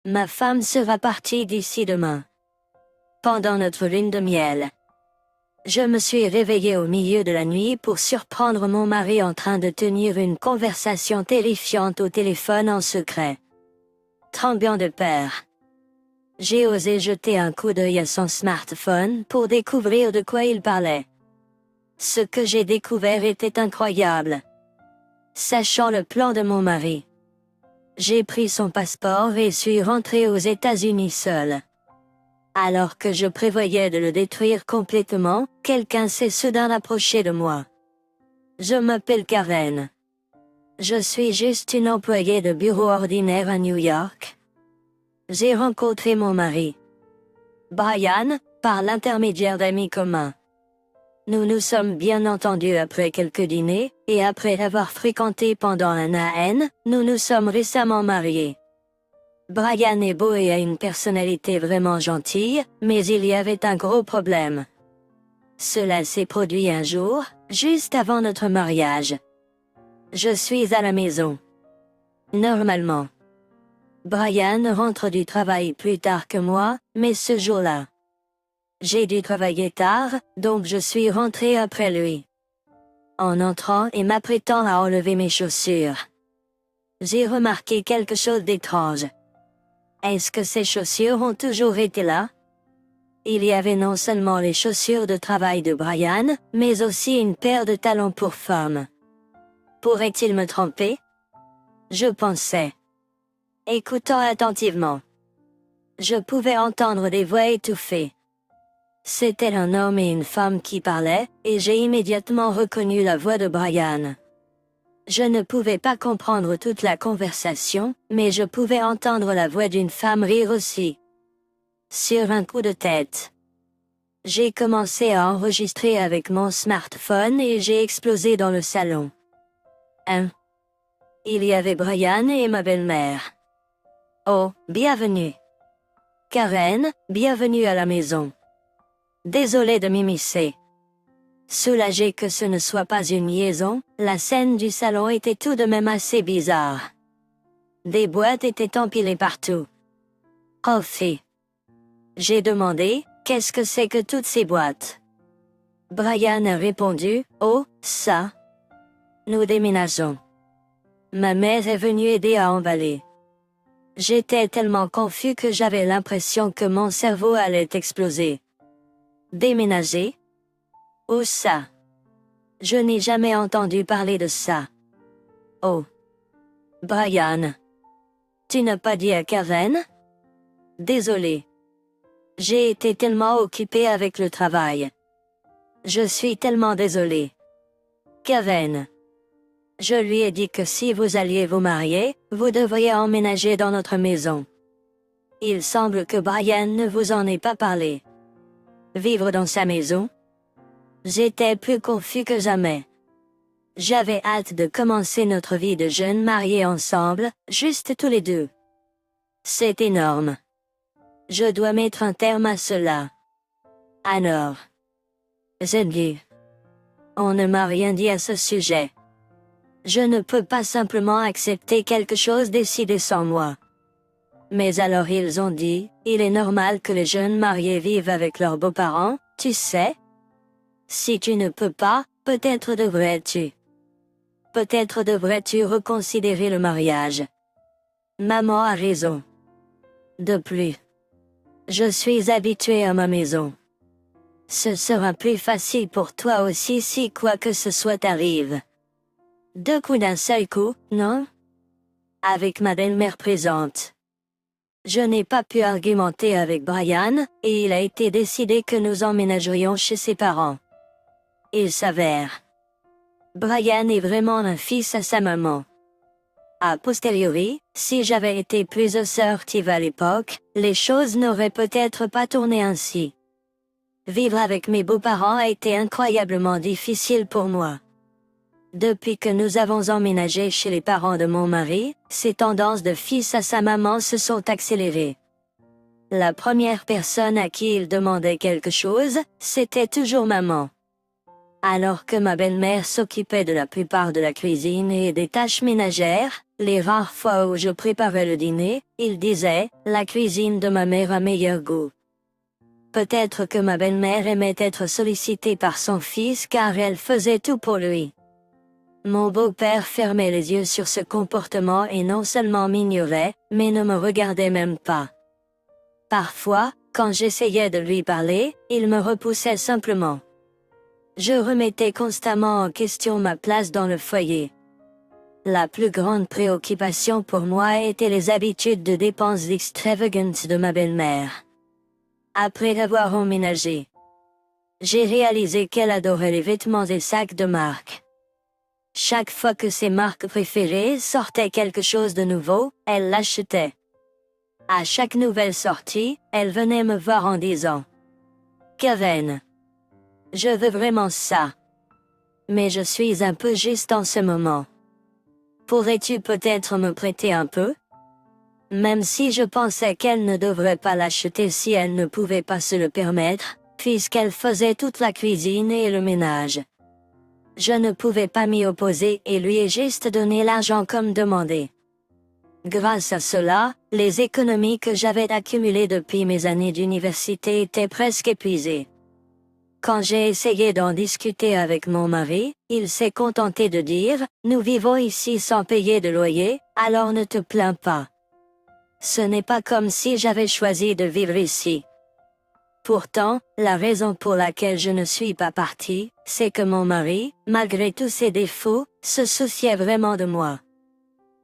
Ma femme sera partie d'ici demain. Pendant notre lune de miel, je me suis réveillée au milieu de la nuit pour surprendre mon mari en train de tenir une conversation terrifiante au téléphone en secret. Tremblant de peur, j'ai osé jeter un coup d'œil à son smartphone pour découvrir de quoi il parlait. Ce que j'ai découvert était incroyable. Sachant le plan de mon mari, j'ai pris son passeport et suis rentrée aux États-Unis seule. Alors que je prévoyais de le détruire complètement, quelqu'un s'est soudain approché de moi. Je m'appelle Karen. Je suis juste une employée de bureau ordinaire à New York. J'ai rencontré mon mari, Brian, par l'intermédiaire d'amis communs. Nous nous sommes bien entendus après quelques dîners, et après avoir fréquenté pendant un an, nous nous sommes récemment mariés. Brian est beau et a une personnalité vraiment gentille, mais il y avait un gros problème. Cela s'est produit un jour, juste avant notre mariage. Je suis à la maison. Normalement, Brian rentre du travail plus tard que moi, mais ce jour-là, j'ai dû travailler tard, donc je suis rentrée après lui. En entrant et m'apprêtant à enlever mes chaussures, j'ai remarqué quelque chose d'étrange. Est-ce que ces chaussures ont toujours été là? Il y avait non seulement les chaussures de travail de Brian, mais aussi une paire de talons pour femme. Pourrait-il me tromper? Je pensais. Écoutant attentivement, je pouvais entendre des voix étouffées. C'était un homme et une femme qui parlaient, et j'ai immédiatement reconnu la voix de Brian. Je ne pouvais pas comprendre toute la conversation, mais je pouvais entendre la voix d'une femme rire aussi. Sur un coup de tête, j'ai commencé à enregistrer avec mon smartphone et j'ai explosé dans le salon. Il y avait Brian et ma belle-mère. Oh, bienvenue. Karen, bienvenue à la maison. Désolé de m'immiscer. Soulagé que ce ne soit pas une liaison, la scène du salon était tout de même assez bizarre. Des boîtes étaient empilées partout. Oh fille. J'ai demandé, qu'est-ce que c'est que toutes ces boîtes? Brian a répondu, oh, ça. Nous déménageons. Ma mère est venue aider à emballer. J'étais tellement confus que j'avais l'impression que mon cerveau allait exploser. Déménager? Où ça? Je n'ai jamais entendu parler de ça. Oh. Brian. Tu n'as pas dit à Karen? Désolé. J'ai été tellement occupée avec le travail. Je suis tellement désolée. Karen. Je lui ai dit que si vous alliez vous marier, vous devriez emménager dans notre maison. Il semble que Brian ne vous en ait pas parlé. Vivre dans sa maison? J'étais plus confus que jamais. J'avais hâte de commencer notre vie de jeunes mariés ensemble, juste tous les deux. C'est énorme. Je dois mettre un terme à cela. Alors. Zeddy. On ne m'a rien dit à ce sujet. Je ne peux pas simplement accepter quelque chose décidé sans moi. Mais alors ils ont dit, il est normal que les jeunes mariés vivent avec leurs beaux-parents, tu sais? Si tu ne peux pas, peut-être devrais-tu. Peut-être devrais-tu reconsidérer le mariage. Maman a raison. De plus, je suis habituée à ma maison. Ce sera plus facile pour toi aussi si quoi que ce soit arrive. Deux coups d'un seul coup, non? Avec ma belle-mère présente. Je n'ai pas pu argumenter avec Brian, et il a été décidé que nous emménagerions chez ses parents. Il s'avère. Brian est vraiment un fils à sa maman. A posteriori, si j'avais été plus assertive à l'époque, les choses n'auraient peut-être pas tourné ainsi. Vivre avec mes beaux-parents a été incroyablement difficile pour moi. Depuis que nous avons emménagé chez les parents de mon mari, ces tendances de fils à sa maman se sont accélérées. La première personne à qui il demandait quelque chose, c'était toujours maman. Alors que ma belle-mère s'occupait de la plupart de la cuisine et des tâches ménagères, les rares fois où je préparais le dîner, il disait, la cuisine de ma mère a meilleur goût. Peut-être que ma belle-mère aimait être sollicitée par son fils car elle faisait tout pour lui. Mon beau-père fermait les yeux sur ce comportement et non seulement m'ignorait, mais ne me regardait même pas. Parfois, quand j'essayais de lui parler, il me repoussait simplement. Je remettais constamment en question ma place dans le foyer. La plus grande préoccupation pour moi étaient les habitudes de dépenses extravagantes de ma belle-mère. Après avoir emménagé, j'ai réalisé qu'elle adorait les vêtements et sacs de marque. Chaque fois que ses marques préférées sortaient quelque chose de nouveau, elle l'achetait. À chaque nouvelle sortie, elle venait me voir en disant « Kevin, je veux vraiment ça. Mais je suis un peu juste en ce moment. Pourrais-tu peut-être me prêter un peu ?» Même si je pensais qu'elle ne devrait pas l'acheter si elle ne pouvait pas se le permettre, puisqu'elle faisait toute la cuisine et le ménage. Je ne pouvais pas m'y opposer et lui ai juste donné l'argent comme demandé. Grâce à cela, les économies que j'avais accumulées depuis mes années d'université étaient presque épuisées. Quand j'ai essayé d'en discuter avec mon mari, il s'est contenté de dire « Nous vivons ici sans payer de loyer, alors ne te plains pas. » Ce n'est pas comme si j'avais choisi de vivre ici. Pourtant, la raison pour laquelle je ne suis pas partie, c'est que mon mari, malgré tous ses défauts, se souciait vraiment de moi.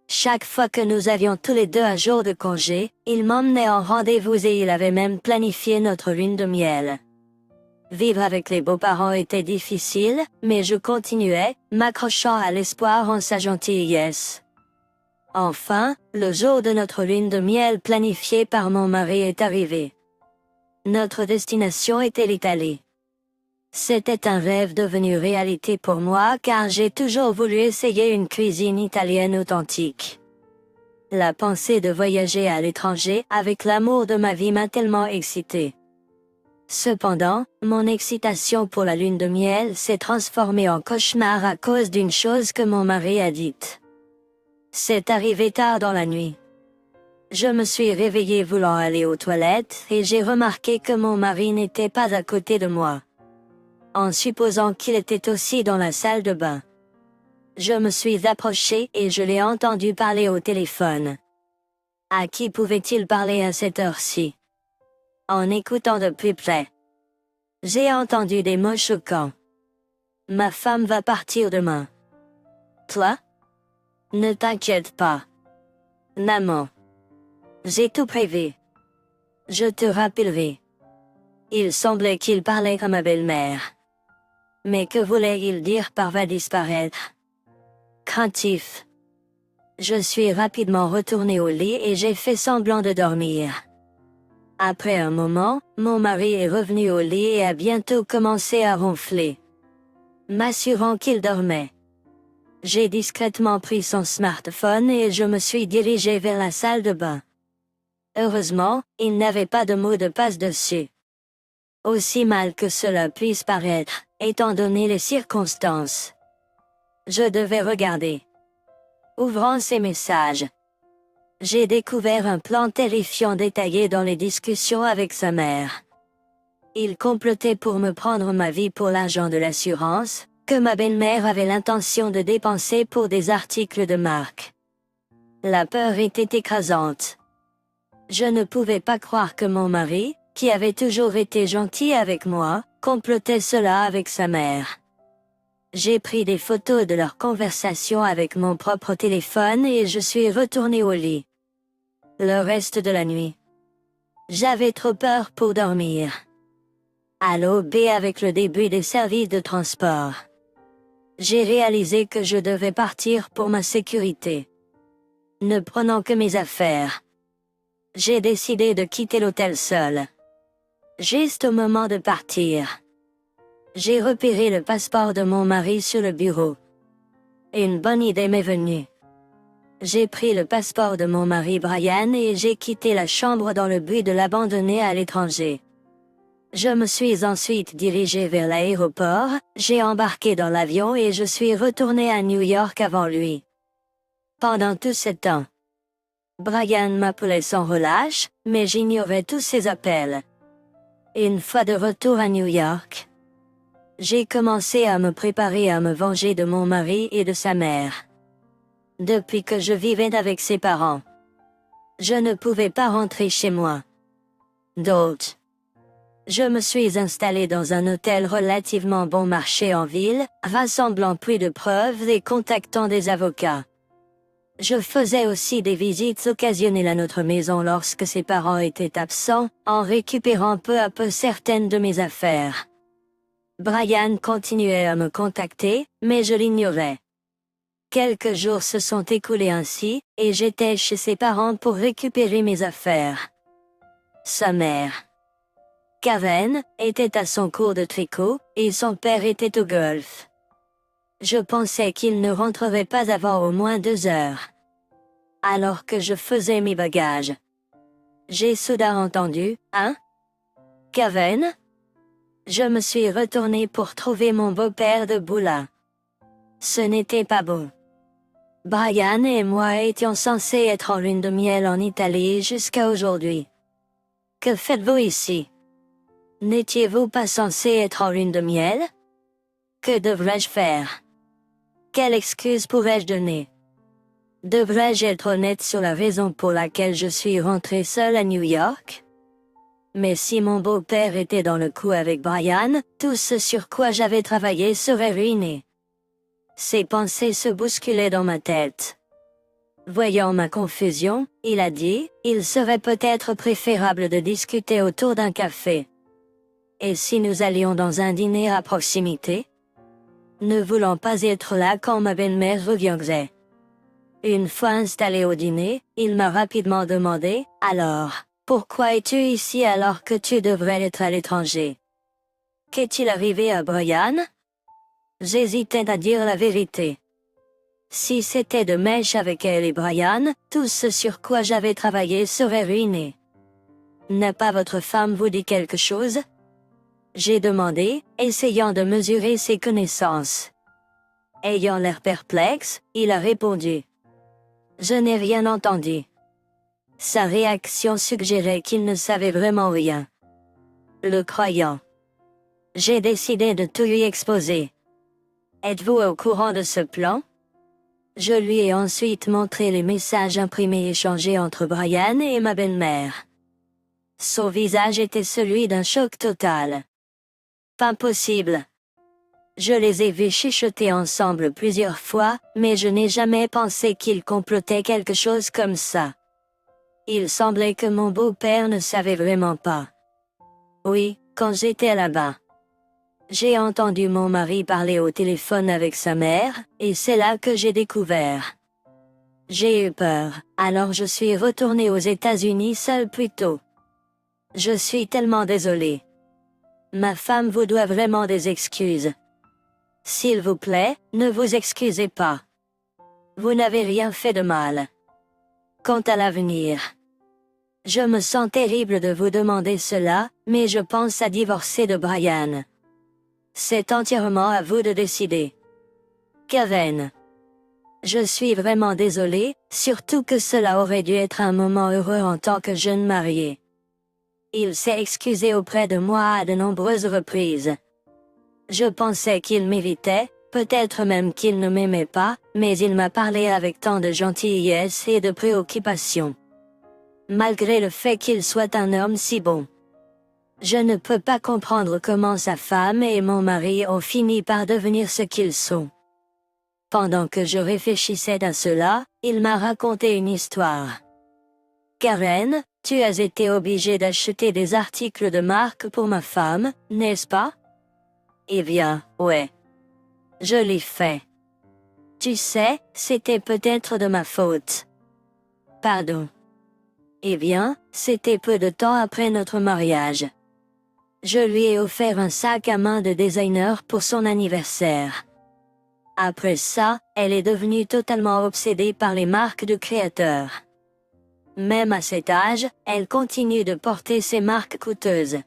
Chaque fois que nous avions tous les deux un jour de congé, il m'emmenait en rendez-vous et il avait même planifié notre lune de miel. Vivre avec les beaux-parents était difficile, mais je continuais, m'accrochant à l'espoir en sa gentillesse. Enfin, le jour de notre lune de miel planifiée par mon mari est arrivé. Notre destination était l'Italie. C'était un rêve devenu réalité pour moi car j'ai toujours voulu essayer une cuisine italienne authentique. La pensée de voyager à l'étranger avec l'amour de ma vie m'a tellement excitée. Cependant, mon excitation pour la lune de miel s'est transformée en cauchemar à cause d'une chose que mon mari a dite. C'est arrivé tard dans la nuit. Je me suis réveillée voulant aller aux toilettes et j'ai remarqué que mon mari n'était pas à côté de moi. En supposant qu'il était aussi dans la salle de bain. Je me suis approchée et je l'ai entendu parler au téléphone. À qui pouvait-il parler à cette heure-ci? En écoutant de plus près, j'ai entendu des mots choquants. Ma femme va partir demain. Toi? Ne t'inquiète pas. Maman. J'ai tout prévu. Je te rappellerai. Il semblait qu'il parlait à ma belle-mère. Mais que voulait-il dire par va disparaître? Craintif. Je suis rapidement retournée au lit et j'ai fait semblant de dormir. Après un moment, mon mari est revenu au lit et a bientôt commencé à ronfler. M'assurant qu'il dormait. J'ai discrètement pris son smartphone et je me suis dirigée vers la salle de bain. Heureusement, il n'avait pas de mot de passe dessus. Aussi mal que cela puisse paraître, étant donné les circonstances. Je devais regarder. Ouvrant ces messages, j'ai découvert un plan terrifiant détaillé dans les discussions avec sa mère. Il complotait pour me prendre ma vie pour l'argent de l'assurance, que ma belle-mère avait l'intention de dépenser pour des articles de marque. La peur était écrasante. Je ne pouvais pas croire que mon mari, qui avait toujours été gentil avec moi, complotait cela avec sa mère. J'ai pris des photos de leur conversation avec mon propre téléphone et je suis retournée au lit. Le reste de la nuit, j'avais trop peur pour dormir. À l'aube et avec le début des services de transport, j'ai réalisé que je devais partir pour ma sécurité. Ne prenant que mes affaires, j'ai décidé de quitter l'hôtel seul. Juste au moment de partir, j'ai repéré le passeport de mon mari sur le bureau. Une bonne idée m'est venue. J'ai pris le passeport de mon mari Brian et j'ai quitté la chambre dans le but de l'abandonner à l'étranger. Je me suis ensuite dirigée vers l'aéroport, j'ai embarqué dans l'avion et je suis retournée à New York avant lui. Pendant tout ce temps, Brian m'appelait sans relâche, mais j'ignorais tous ses appels. Une fois de retour à New York, j'ai commencé à me préparer à me venger de mon mari et de sa mère. Depuis que je vivais avec ses parents, je ne pouvais pas rentrer chez moi. D'autres. Je me suis installé dans un hôtel relativement bon marché en ville, rassemblant plus de preuves et contactant des avocats. Je faisais aussi des visites occasionnelles à notre maison lorsque ses parents étaient absents, en récupérant peu à peu certaines de mes affaires. Brian continuait à me contacter, mais je l'ignorais. Quelques jours se sont écoulés ainsi, et j'étais chez ses parents pour récupérer mes affaires. Sa mère, Karen, était à son cours de tricot, et son père était au golf. Je pensais qu'il ne rentrerait pas avant au moins 2 heures. Alors que je faisais mes bagages, j'ai soudain entendu « Hein? Karen ?» Je me suis retournée pour trouver mon beau-père debout là. Ce n'était pas beau. Brian et moi étions censés être en lune de miel en Italie jusqu'à aujourd'hui. Que faites-vous ici? N'étiez-vous pas censé être en lune de miel? Que devrais-je faire? Quelle excuse pourrais-je donner? Devrais-je être honnête sur la raison pour laquelle je suis rentrée seule à New York? Mais si mon beau-père était dans le coup avec Brian, tout ce sur quoi j'avais travaillé serait ruiné. Ces pensées se bousculaient dans ma tête. Voyant ma confusion, il a dit, il serait peut-être préférable de discuter autour d'un café. Et si nous allions dans un dîner à proximité? Ne voulant pas être là quand ma belle-mère reviendrait. Une fois installé au dîner, il m'a rapidement demandé, « Alors, pourquoi es-tu ici alors que tu devrais être à l'étranger? Qu'est-il arrivé à Brian? » J'hésitais à dire la vérité. Si c'était de mèche avec elle et Brian, tout ce sur quoi j'avais travaillé serait ruiné. N'a pas votre femme vous dit quelque chose? J'ai demandé, essayant de mesurer ses connaissances. Ayant l'air perplexe, il a répondu. Je n'ai rien entendu. Sa réaction suggérait qu'il ne savait vraiment rien. Le croyant. J'ai décidé de tout lui exposer. Êtes-vous au courant de ce plan? Je lui ai ensuite montré les messages imprimés échangés entre Brian et ma belle-mère. Son visage était celui d'un choc total. Pas possible. Je les ai vus chuchoter ensemble plusieurs fois, mais je n'ai jamais pensé qu'ils complotaient quelque chose comme ça. Il semblait que mon beau-père ne savait vraiment pas. Oui, quand j'étais là-bas. J'ai entendu mon mari parler au téléphone avec sa mère, et c'est là que j'ai découvert. J'ai eu peur, alors je suis retournée aux États-Unis seule plus tôt. Je suis tellement désolée. Ma femme vous doit vraiment des excuses. S'il vous plaît, ne vous excusez pas. Vous n'avez rien fait de mal. Quant à l'avenir, je me sens terrible de vous demander cela, mais je pense à divorcer de Brian. C'est entièrement à vous de décider. Karen. Je suis vraiment désolée, surtout que cela aurait dû être un moment heureux en tant que jeune mariée. Il s'est excusé auprès de moi à de nombreuses reprises. Je pensais qu'il m'évitait, peut-être même qu'il ne m'aimait pas, mais il m'a parlé avec tant de gentillesse et de préoccupation. Malgré le fait qu'il soit un homme si bon. Je ne peux pas comprendre comment sa femme et mon mari ont fini par devenir ce qu'ils sont. Pendant que je réfléchissais à cela, il m'a raconté une histoire. Karen, tu as été obligée d'acheter des articles de marque pour ma femme, n'est-ce pas? Eh bien, ouais. Je l'ai fait. Tu sais, c'était peut-être de ma faute. Pardon. Eh bien, c'était peu de temps après notre mariage. Je lui ai offert un sac à main de designer pour son anniversaire. Après ça, elle est devenue totalement obsédée par les marques de créateurs. Même à cet âge, elle continue de porter ces marques coûteuses.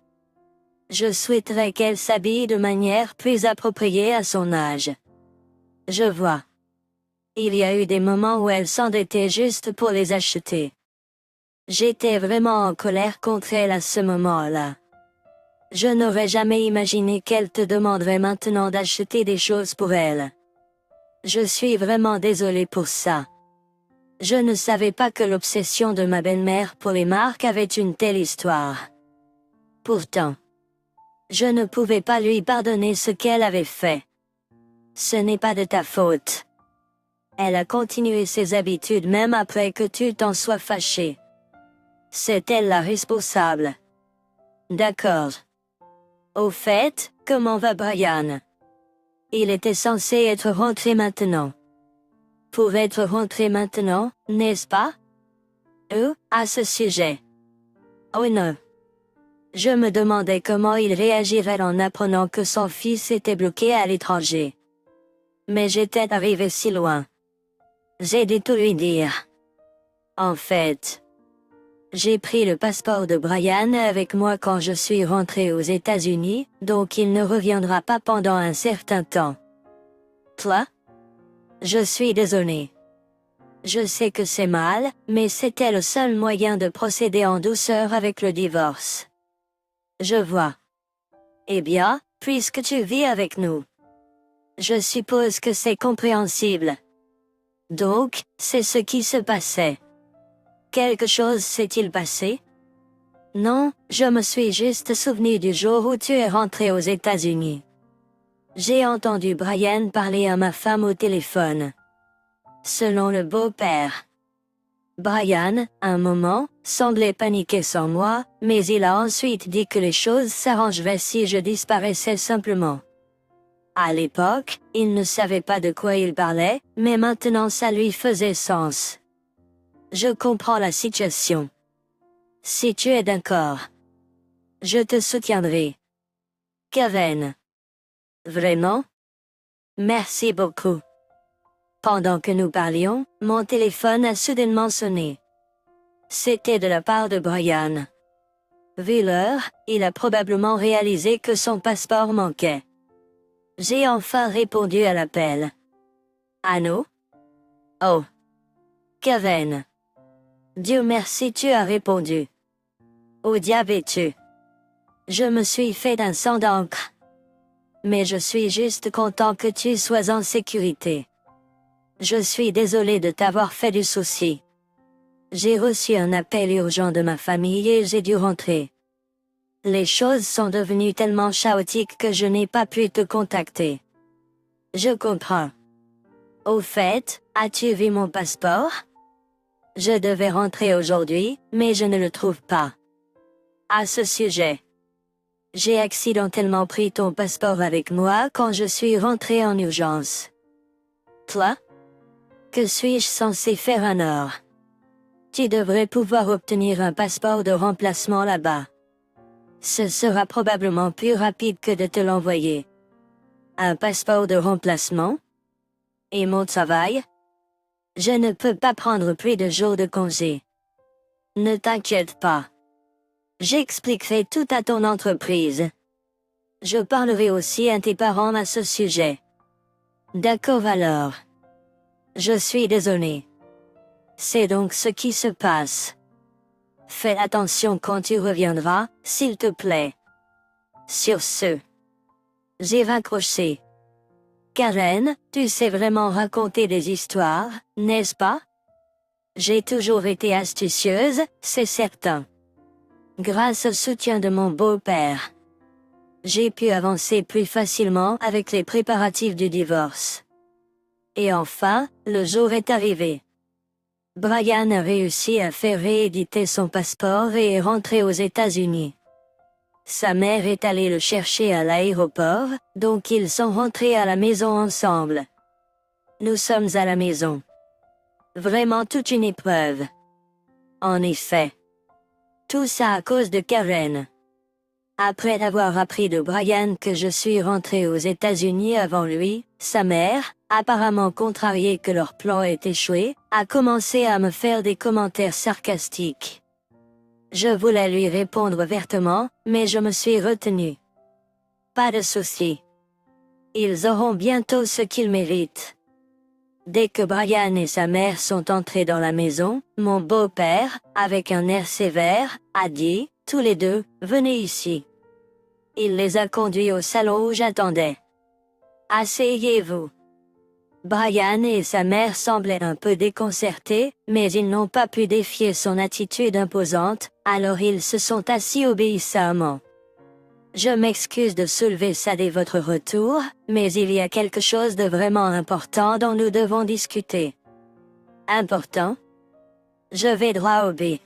Je souhaiterais qu'elle s'habille de manière plus appropriée à son âge. Je vois. il y a eu des moments où elle s'endettait juste pour les acheter. J'étais vraiment en colère contre elle à ce moment-là. Je n'aurais jamais imaginé qu'elle te demanderait maintenant d'acheter des choses pour elle. Je suis vraiment désolée pour ça. Je ne savais pas que l'obsession de ma belle-mère pour les marques avait une telle histoire. Pourtant, je ne pouvais pas lui pardonner ce qu'elle avait fait. Ce n'est pas de ta faute. Elle a continué ses habitudes même après que tu t'en sois fâché. C'est elle la responsable. D'accord. Au fait, comment va Brian? Il était censé être rentré maintenant. Pour être rentré maintenant, n'est-ce pas? À ce sujet. Oh non. Je me demandais comment il réagirait en apprenant que son fils était bloqué à l'étranger. Mais j'étais arrivé si loin. J'ai dû tout lui dire. En fait, j'ai pris le passeport de Brian avec moi quand je suis rentré aux États-Unis, donc il ne reviendra pas pendant un certain temps. Toi? Je suis désolé. Je sais que c'est mal, mais c'était le seul moyen de procéder en douceur avec le divorce. Je vois. Eh bien, puisque tu vis avec nous, je suppose que c'est compréhensible. Donc, c'est ce qui se passait. Quelque chose s'est-il passé? Non, je me suis juste souvenu du jour où tu es rentré aux États-Unis. J'ai entendu Brian parler à ma femme au téléphone. Selon le beau-père, Brian, à un moment, semblait paniquer sans moi, mais il a ensuite dit que les choses s'arrangeraient si je disparaissais simplement. À l'époque, il ne savait pas de quoi il parlait, mais maintenant ça lui faisait sens. Je comprends la situation. Si tu es d'accord, je te soutiendrai. Kevin. Vraiment? Merci beaucoup. Pendant que nous parlions, mon téléphone a soudainement sonné. C'était de la part de Brian. Vu l'heure, il a probablement réalisé que son passeport manquait. J'ai enfin répondu à l'appel. Allô? Oh. Kevin. Dieu merci tu as répondu. Où diable es-tu? Je me suis fait un sang d'encre. Mais je suis juste content que tu sois en sécurité. Je suis désolé de t'avoir fait du souci. J'ai reçu un appel urgent de ma famille et j'ai dû rentrer. Les choses sont devenues tellement chaotiques que je n'ai pas pu te contacter. Je comprends. Au fait, as-tu vu mon passeport? Je devais rentrer aujourd'hui, mais je ne le trouve pas. À ce sujet, j'ai accidentellement pris ton passeport avec moi quand je suis rentré en urgence. Toi? Que suis-je censé faire alors? Tu devrais pouvoir obtenir un passeport de remplacement là-bas. Ce sera probablement plus rapide que de te l'envoyer. Un passeport de remplacement? Et mon travail? Je ne peux pas prendre plus de jours de congé. Ne t'inquiète pas. J'expliquerai tout à ton entreprise. Je parlerai aussi à tes parents à ce sujet. D'accord alors. Je suis désolé. C'est donc ce qui se passe. Fais attention quand tu reviendras, s'il te plaît. Sur ce, j'ai raccroché. Karen, tu sais vraiment raconter des histoires, n'est-ce pas? J'ai toujours été astucieuse, c'est certain. Grâce au soutien de mon beau-père, j'ai pu avancer plus facilement avec les préparatifs du divorce. Et enfin, le jour est arrivé. Brian a réussi à faire rééditer son passeport et est rentré aux États-Unis. Sa mère est allée le chercher à l'aéroport, donc ils sont rentrés à la maison ensemble. Nous sommes à la maison. Vraiment toute une épreuve. En effet. Tout ça à cause de Karen. Après avoir appris de Brian que je suis rentré aux États-Unis avant lui, sa mère, apparemment contrariée que leur plan ait échoué, a commencé à me faire des commentaires sarcastiques. Je voulais lui répondre vertement, mais je me suis retenu. Pas de souci. Ils auront bientôt ce qu'ils méritent. Dès que Brian et sa mère sont entrés dans la maison, mon beau-père, avec un air sévère, a dit, tous les deux, venez ici. Il les a conduits au salon où j'attendais. Asseyez-vous. Brian et sa mère semblaient un peu déconcertés, mais ils n'ont pas pu défier son attitude imposante, alors ils se sont assis obéissamment. Je m'excuse de soulever ça dès votre retour, mais il y a quelque chose de vraiment important dont nous devons discuter. Important? Je vais droit au but.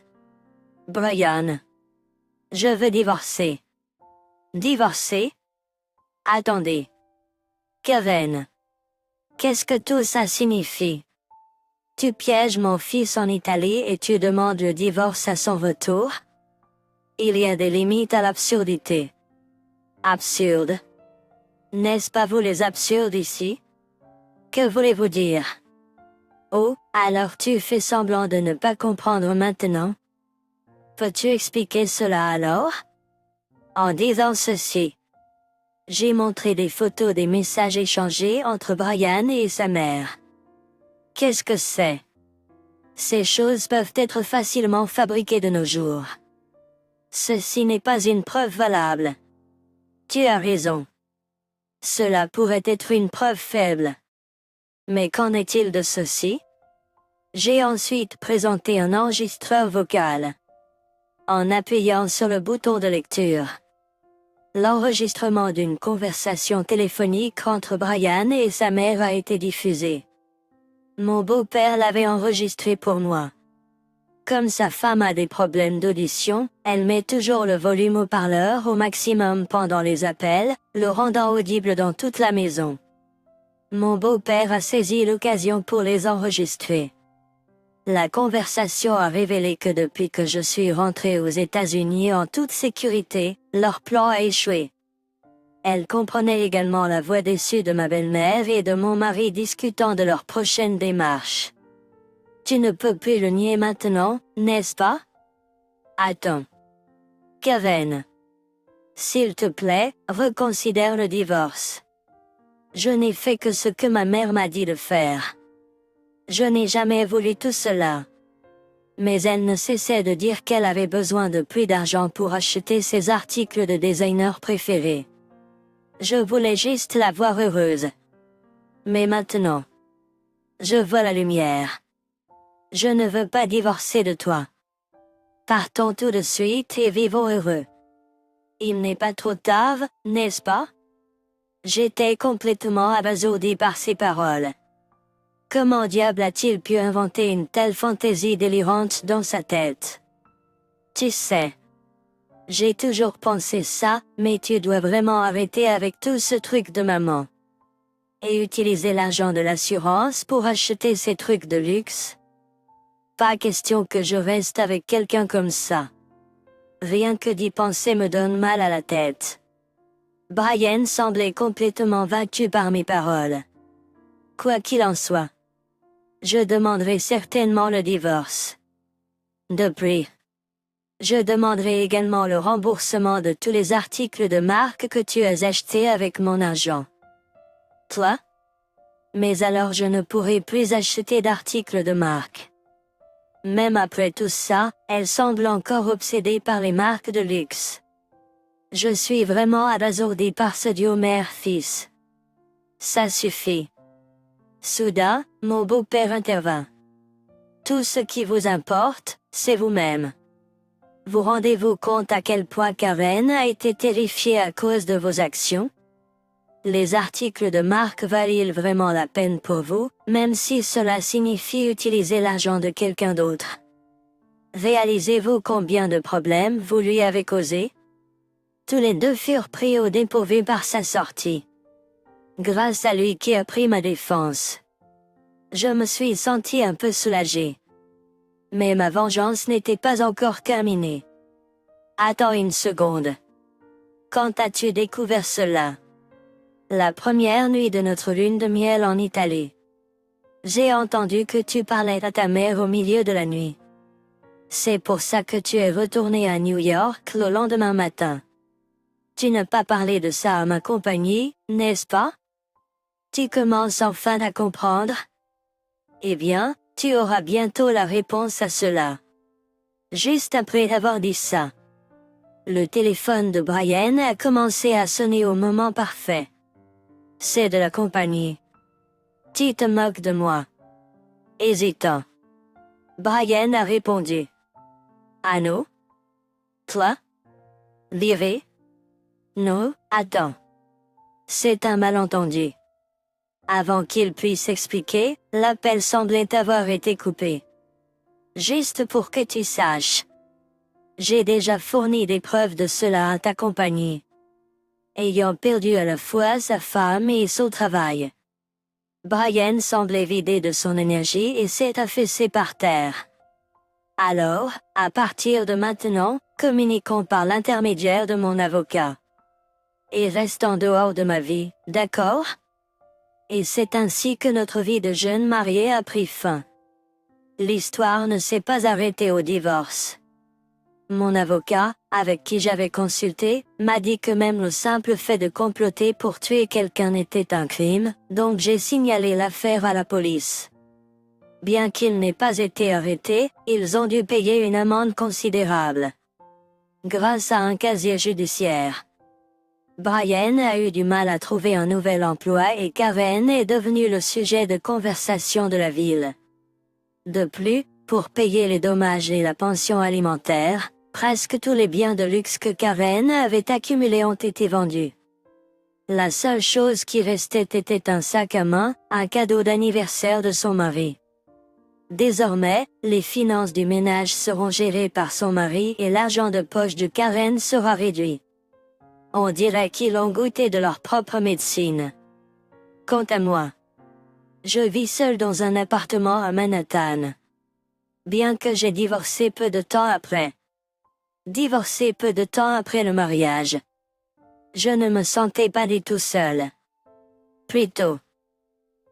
Brian. Je veux divorcer. Divorcer? Attendez. Kevin. Qu'est-ce que tout ça signifie? Tu pièges mon fils en Italie et tu demandes le divorce à son retour? Il y a des limites à l'absurdité. Absurde? N'est-ce pas vous les absurdes ici? Que voulez-vous dire? Oh, alors tu fais semblant de ne pas comprendre maintenant? Peux-tu expliquer cela alors? En disant ceci. J'ai montré des photos des messages échangés entre Brian et sa mère. Qu'est-ce que c'est? Ces choses peuvent être facilement fabriquées de nos jours. Ceci n'est pas une preuve valable. Tu as raison. Cela pourrait être une preuve faible. Mais qu'en est-il de ceci? J'ai ensuite présenté un enregistreur vocal. En appuyant sur le bouton de lecture. L'enregistrement d'une conversation téléphonique entre Brian et sa mère a été diffusé. Mon beau-père l'avait enregistré pour moi. Comme sa femme a des problèmes d'audition, elle met toujours le volume haut-parleur au maximum pendant les appels, le rendant audible dans toute la maison. Mon beau-père a saisi l'occasion pour les enregistrer. La conversation a révélé que depuis que je suis rentré aux États-Unis en toute sécurité, leur plan a échoué. Elle comprenait également la voix déçue de ma belle-mère et de mon mari discutant de leur prochaine démarche. Tu ne peux plus le nier maintenant, n'est-ce pas? Attends. Kevin. S'il te plaît, reconsidère le divorce. Je n'ai fait que ce que ma mère m'a dit de faire. Je n'ai jamais voulu tout cela. Mais elle ne cessait de dire qu'elle avait besoin de plus d'argent pour acheter ses articles de designer préférés. Je voulais juste la voir heureuse. Mais maintenant, je vois la lumière. Je ne veux pas divorcer de toi. Partons tout de suite et vivons heureux. Il n'est pas trop tard, n'est-ce pas? J'étais complètement abasourdi par ces paroles. Comment diable a-t-il pu inventer une telle fantaisie délirante dans sa tête? Tu sais. J'ai toujours pensé ça, mais tu dois vraiment arrêter avec tout ce truc de maman. Et utiliser l'argent de l'assurance pour acheter ces trucs de luxe? Pas question que je reste avec quelqu'un comme ça. Rien que d'y penser me donne mal à la tête. Brian semblait complètement vaincu par mes paroles. Quoi qu'il en soit. Je demanderai certainement le divorce. Depuis. Je demanderai également le remboursement de tous les articles de marque que tu as achetés avec mon argent. Toi? Mais alors je ne pourrai plus acheter d'articles de marque. Même après tout ça, elle semble encore obsédée par les marques de luxe. Je suis vraiment abasourdi par ce duo mère-fils. Ça suffit. Soudain, mon beau-père intervint. Tout ce qui vous importe, c'est vous-même. Vous rendez-vous compte à quel point Karen a été terrifiée à cause de vos actions? Les articles de marque valent-ils vraiment la peine pour vous, même si cela signifie utiliser l'argent de quelqu'un d'autre? Réalisez-vous combien de problèmes vous lui avez causés? Tous les deux furent pris au dépourvu par sa sortie. Grâce à lui qui a pris ma défense. Je me suis senti un peu soulagé. Mais ma vengeance n'était pas encore terminée. Attends une seconde. Quand as-tu découvert cela? La première nuit de notre lune de miel en Italie. J'ai entendu que tu parlais à ta mère au milieu de la nuit. C'est pour ça que tu es retourné à New York le lendemain matin. Tu n'as pas parlé de ça à ma compagnie, n'est-ce pas? Tu commences enfin à comprendre? Eh bien, tu auras bientôt la réponse à cela. Juste après avoir dit ça, le téléphone de Brian a commencé à sonner au moment parfait. C'est de la compagnie. Tu te moques de moi. Hésitant, Brian a répondu. Allô? Toi? Viré? Non, attends. C'est un malentendu. Avant qu'il puisse expliquer, l'appel semblait avoir été coupé. Juste pour que tu saches. J'ai déjà fourni des preuves de cela à ta compagnie. Ayant perdu à la fois sa femme et son travail. Brian semblait vidé de son énergie et s'est affaissé par terre. Alors, à partir de maintenant, communiquons par l'intermédiaire de mon avocat. Et reste en dehors de ma vie, d'accord? Et c'est ainsi que notre vie de jeune marié a pris fin. L'histoire ne s'est pas arrêtée au divorce. Mon avocat, avec qui j'avais consulté, m'a dit que même le simple fait de comploter pour tuer quelqu'un était un crime, donc j'ai signalé l'affaire à la police. Bien qu'ils n'aient pas été arrêtés, ils ont dû payer une amende considérable. Grâce à un casier judiciaire. Brian a eu du mal à trouver un nouvel emploi et Karen est devenue le sujet de conversation de la ville. De plus, pour payer les dommages et la pension alimentaire, presque tous les biens de luxe que Karen avait accumulés ont été vendus. La seule chose qui restait était un sac à main, un cadeau d'anniversaire de son mari. Désormais, les finances du ménage seront gérées par son mari et l'argent de poche de Karen sera réduit. On dirait qu'ils ont goûté de leur propre médecine. Quant à moi, je vis seul dans un appartement à Manhattan. Bien que j'ai divorcé peu de temps après. Divorcé peu de temps après le mariage. Je ne me sentais pas du tout seul. Plutôt,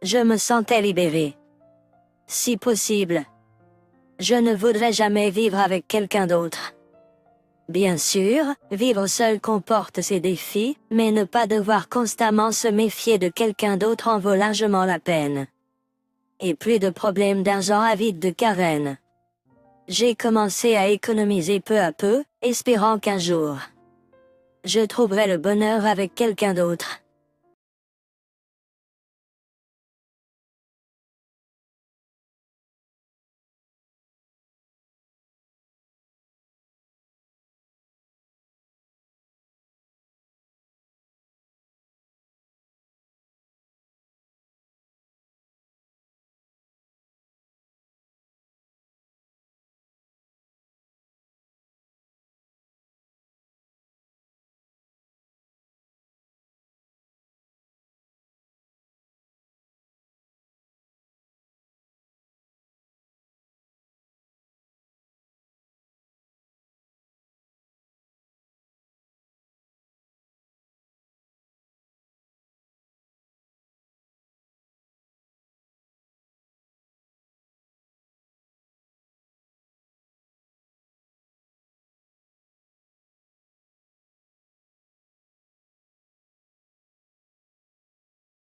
je me sentais libéré. Si possible, je ne voudrais jamais vivre avec quelqu'un d'autre. Bien sûr, vivre seul comporte ses défis, mais ne pas devoir constamment se méfier de quelqu'un d'autre en vaut largement la peine. Et plus de problèmes d'argent avide de Karen. J'ai commencé à économiser peu à peu, espérant qu'un jour, je trouverai le bonheur avec quelqu'un d'autre.